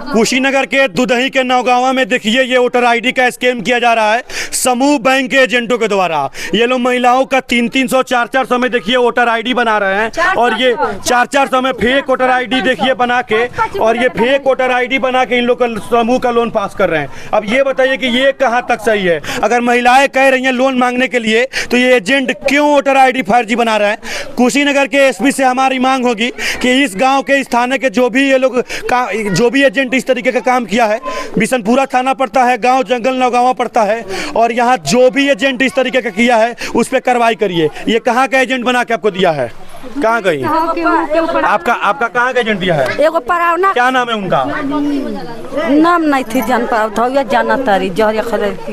कुशीनगर के दुदही के नौगांवा में देखिए ये वोटर आईडी का स्कैम किया जा रहा है समूह बैंक के एजेंटों के द्वारा। ये लोग महिलाओं का 300 400 में देखिए वोटर आईडी बना रहे हैं और ये 400 में फेक वोटर आईडी देखिए बना के, और ये फेक वोटर आईडी बना के इन लोग समूह का लोन पास कर रहे हैं। अब ये बताइए कि ये कहाँ तक सही है? अगर महिलाएं कह रही हैं लोन मांगने के लिए तो ये एजेंट क्यों वोटर आईडी फर्जी बना रहे हैं? कुशीनगर के एसपी से हमारी मांग होगी कि इस गाँव के इस थाने के जो भी ये लोग जो भी एजेंट इस तरीके का काम किया है, बिशनपुरा थाना पड़ता है, गांव जंगल नौगांवा पड़ता है, और यहाँ जो भी एजेंट इस तरीके का किया है उस पर कार्रवाई करिए। ये कहाँ का एजेंट बना के आपको दिया है? कहाँ गई? आपका कहाँ का एजेंट दिया है? एगो परावना। क्या नाम है उनका? नाम नहीं थी जान पाता या जाना तारी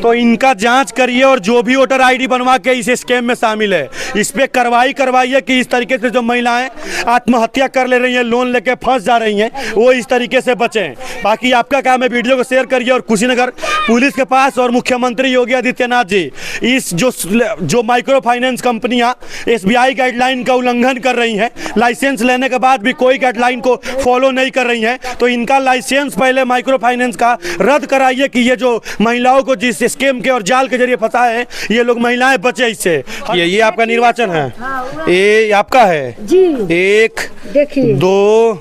तो इनका जांच करिए और जो भी वोटर आईडी बनवा के इस स्कैम में शामिल है इस पे कार्रवाई करवाइए कि इस तरीके से जो महिलाएं आत्महत्या कर ले रही हैं, लोन लेके फंस जा रही हैं, वो इस तरीके से बचें। बाकी आपका काम है वीडियो को शेयर करिए और कुशीनगर पुलिस के पास और मुख्यमंत्री योगी आदित्यनाथ जी इस जो माइक्रो फाइनेंस कंपनियां SBI गाइडलाइन का उल्लंघन कर रही हैं, लाइसेंस लेने के बाद भी कोई गाइडलाइन को फॉलो नहीं कर रही हैं, तो इनका लाइसेंस पहले माइक्रो फाइनेंस का रद्द कराइए कि ये जो महिलाओं को जिस स्कीम के और जाल के जरिए फंसा है ये लोग महिलाएं बचे इससे। ये आपका निर्वाचन है, ये आपका है जी। 1 2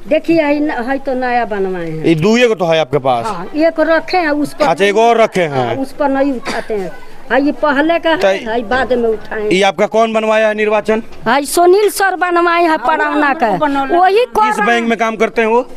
देखिए है तो नया बनवाए हैं, ये दुए को तो है आपके पास। हाँ, एक रखे हैं उस पर। अच्छा, एक और रखे हैं, उस पर नहीं उठाते हैं। ये पहले का है, बाद में उठाए। ये आपका कौन बनवाया है निर्वाचन? सुनील सर बनवाए हैं परावना का। वही किस बैंक में काम करते हैं वो?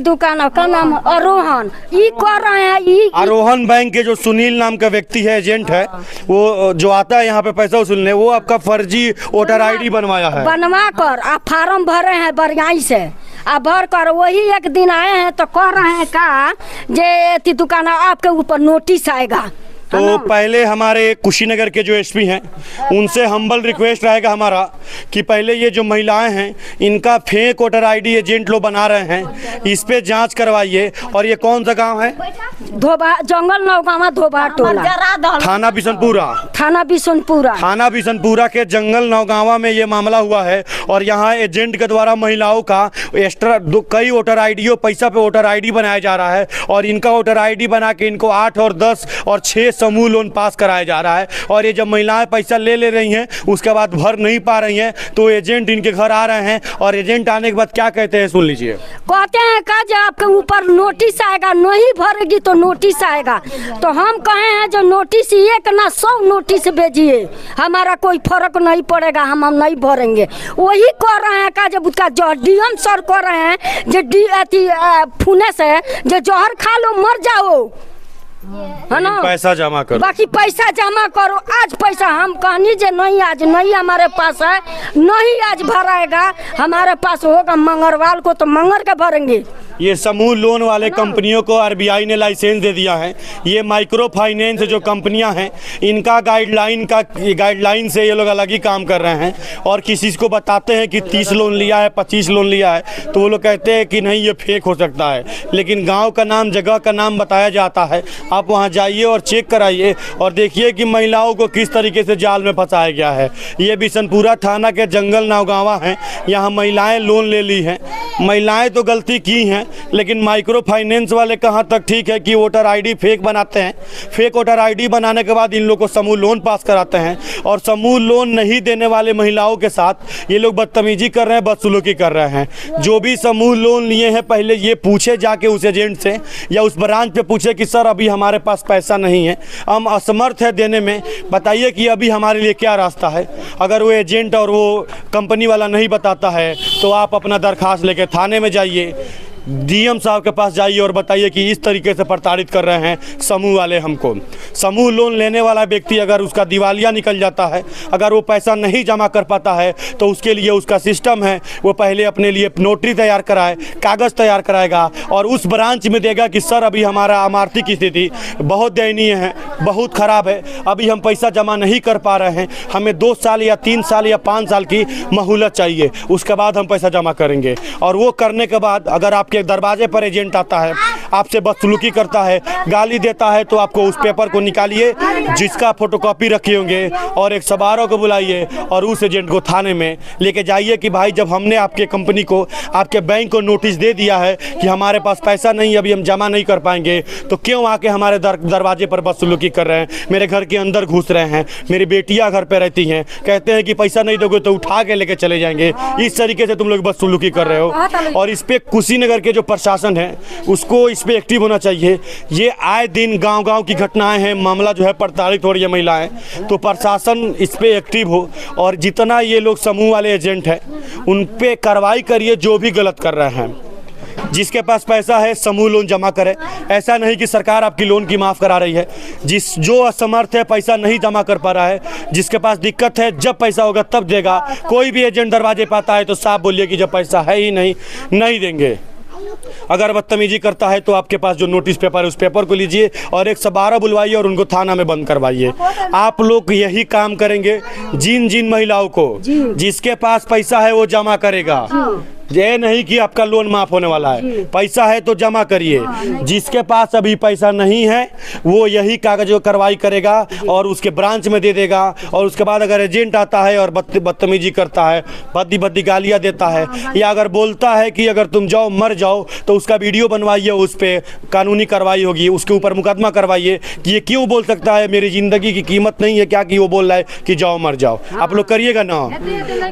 दुकान का नाम आरोहन। ये कर रहे हैं आरोहन बैंक के जो सुनील नाम का व्यक्ति है, एजेंट है, वो जो आता है यहाँ पे पैसा वसूलने, वो आपका फर्जी वोटर आईडी बनवाया है। बनवा कर आप फार्म भरे हैं बढ़िया से, आप भर कर वही एक दिन आए हैं तो कह रहे हैं का जे दुकान आपके ऊपर नोटिस आएगा। तो पहले हमारे कुशीनगर के जो एसपी हैं उनसे हम्बल रिक्वेस्ट रहेगा हमारा कि पहले ये जो महिलाएं हैं इनका फेक वोटर आईडी एजेंट लोग बना रहे हैं, इस पे जांच करवाइए। और ये कौन सा गांव है? जंगल नौगांवा धोबा टोला, थाना बिशनपुरा। थाना बिशनपुरा के जंगल नौगांवा में ये मामला हुआ है और यहाँ एजेंट के द्वारा महिलाओं का एक्स्ट्रा कई वोटर आईडियों पैसा पे वोटर आईडी बनाया जा रहा है और इनका वोटर आईडी बना के इनको 8 और 10 और 6 समूह लोन पास कराया जा रहा है। और ये जब महिलाएं पैसा ले रही हैं उसके बाद भर नहीं पा रही हैं तो एजेंट इनके घर आ रहे हैं और एजेंट आने के बाद क्या कहते हैं सुन लीजिए। कहते हैं का जब आपके ऊपर नोटिस आएगा, नहीं भरेगी तो नोटिस आएगा। तो हम कहे हैं जो नोटिस एक ना 100 नोटिस भेजिए, हमारा कोई फर्क नहीं पड़ेगा, हम नहीं भरेंगे। वही कर रहे हैं का जब उसका डीएम सर कर रहे हैं जो फूने से जो जहर खा लो मर जाओ, है ना, पैसा जमा करो, बाकी पैसा जमा करो। आज पैसा हम कहनी जे नहीं, आज नहीं हमारे पास है, नहीं आज भराएगा, हमारे पास होगा मंगलवार को तो मंगल के भरेंगे। ये समूह लोन वाले कंपनियों को आरबीआई ने लाइसेंस दे दिया है। ये माइक्रो फाइनेंस जो कंपनियां हैं इनका गाइडलाइन से ये लोग अलग ही काम कर रहे हैं और किसी को बताते हैं कि 30 लोन लिया है, 25 लोन लिया है, तो वो लोग कहते हैं कि नहीं ये फेक हो सकता है। लेकिन गांव का नाम, जगह का नाम बताया जाता है, आप वहां जाइए और चेक कराइए और देखिए कि महिलाओं को किस तरीके से जाल में फंसाया गया है। ये बिशनपुरा थाना के जंगल नौगांवा हैं, यहाँ महिलाएँ लोन ले ली हैं। महिलाएँ तो गलती की हैं लेकिन माइक्रो फाइनेंस वाले कहाँ तक ठीक है कि वोटर आईडी फेक बनाते हैं। फेक वोटर आईडी बनाने के बाद इन लोग को समूह लोन पास कराते हैं और समूह लोन नहीं देने वाले महिलाओं के साथ ये लोग बदतमीजी कर रहे हैं, बदसलूकी कर रहे हैं। जो भी समूह लोन लिए हैं पहले ये पूछे जाके उस एजेंट से या उस ब्रांच पे पूछे कि सर अभी हमारे पास पैसा नहीं है, हम असमर्थ है देने में, बताइए कि अभी हमारे लिए क्या रास्ता है। अगर वो एजेंट और वो कंपनी वाला नहीं बताता है तो आप अपना दरखास्त लेके थाने में जाइए, डीएम साहब के पास जाइए और बताइए कि इस तरीके से प्रताड़ित कर रहे हैं समूह वाले हमको। समूह लोन लेने वाला व्यक्ति अगर उसका दिवालिया निकल जाता है, अगर वो पैसा नहीं जमा कर पाता है तो उसके लिए उसका सिस्टम है, वो पहले अपने लिए नोटरी तैयार कराए, कागज़ तैयार कराएगा और उस ब्रांच में देगा कि सर अभी हमारा आर्थिक स्थिति बहुत दयनीय है, बहुत ख़राब है, अभी हम पैसा जमा नहीं कर पा रहे हैं, हमें 2 साल या 3 साल या 5 साल की मोहलत चाहिए, उसके बाद हम पैसा जमा करेंगे। और वो करने के बाद अगर आपके दरवाजे पर एजेंट आता है आपसे बदसलूकी करता है, गाली देता है, तो आपको उस पेपर को निकालिए जिसका फोटोकॉपी रखे होंगे और एक सवारों को बुलाइए और उस एजेंट को थाने में लेके जाइए कि भाई जब हमने आपके कंपनी को, आपके बैंक को नोटिस दे दिया है कि हमारे पास पैसा नहीं, अभी हम जमा नहीं कर पाएंगे, तो क्यों आके हमारे दरवाजे पर बदसलूकी कर रहे हैं, मेरे घर के अंदर घुस रहे हैं, मेरी बेटियां घर पे रहती हैं, कहते हैं कि पैसा नहीं दोगे तो उठा के लेके चले जाएंगे। इस तरीके से तुम लोग बदसलूकी कर रहे हो और इस पे कुशीनगर के जो प्रशासन है उसको इस पे एक्टिव होना चाहिए। ये आए दिन गांव-गांव की घटनाएं हैं, मामला जो है प्रताड़ित हो रही है महिलाएं, तो प्रशासन इस पे एक्टिव हो और जितना ये लोग समूह वाले एजेंट हैं उन पे कार्रवाई करिए जो भी गलत कर रहे हैं। जिसके पास पैसा है समूह लोन जमा करे, ऐसा नहीं कि सरकार आपकी लोन की माफ़ करा रही है। जो असमर्थ है, पैसा नहीं जमा कर पा रहा है, जिसके पास दिक्कत है, जब पैसा होगा तब देगा। कोई भी एजेंट दरवाजे पे आता है तो साफ बोलिए कि जब पैसा है ही नहीं देंगे। अगर बदतमीजी करता है तो आपके पास जो नोटिस पेपर है उस पेपर को लीजिए और 112 बुलवाइए और उनको थाना में बंद करवाइए। आप लोग यही काम करेंगे। जिन महिलाओं को जिसके पास पैसा है वो जमा करेगा, ये नहीं कि आपका लोन माफ होने वाला है। पैसा है तो जमा करिए, जिसके पास अभी पैसा नहीं है वो यही कागज कार्रवाई करेगा और उसके ब्रांच में दे देगा। और उसके बाद अगर एजेंट आता है और बदतमीजी करता है, भद्दी गालियाँ देता है या अगर बोलता है कि अगर तुम जाओ मर जाओ, तो उसका वीडियो बनवाइए, उस पर कानूनी कार्रवाई होगी, उसके ऊपर मुकदमा करवाइए कि ये क्यों बोल सकता है, मेरी ज़िंदगी की कीमत नहीं है क्या कि वो बोल रहा है कि जाओ मर जाओ। आप लोग करिएगा ना।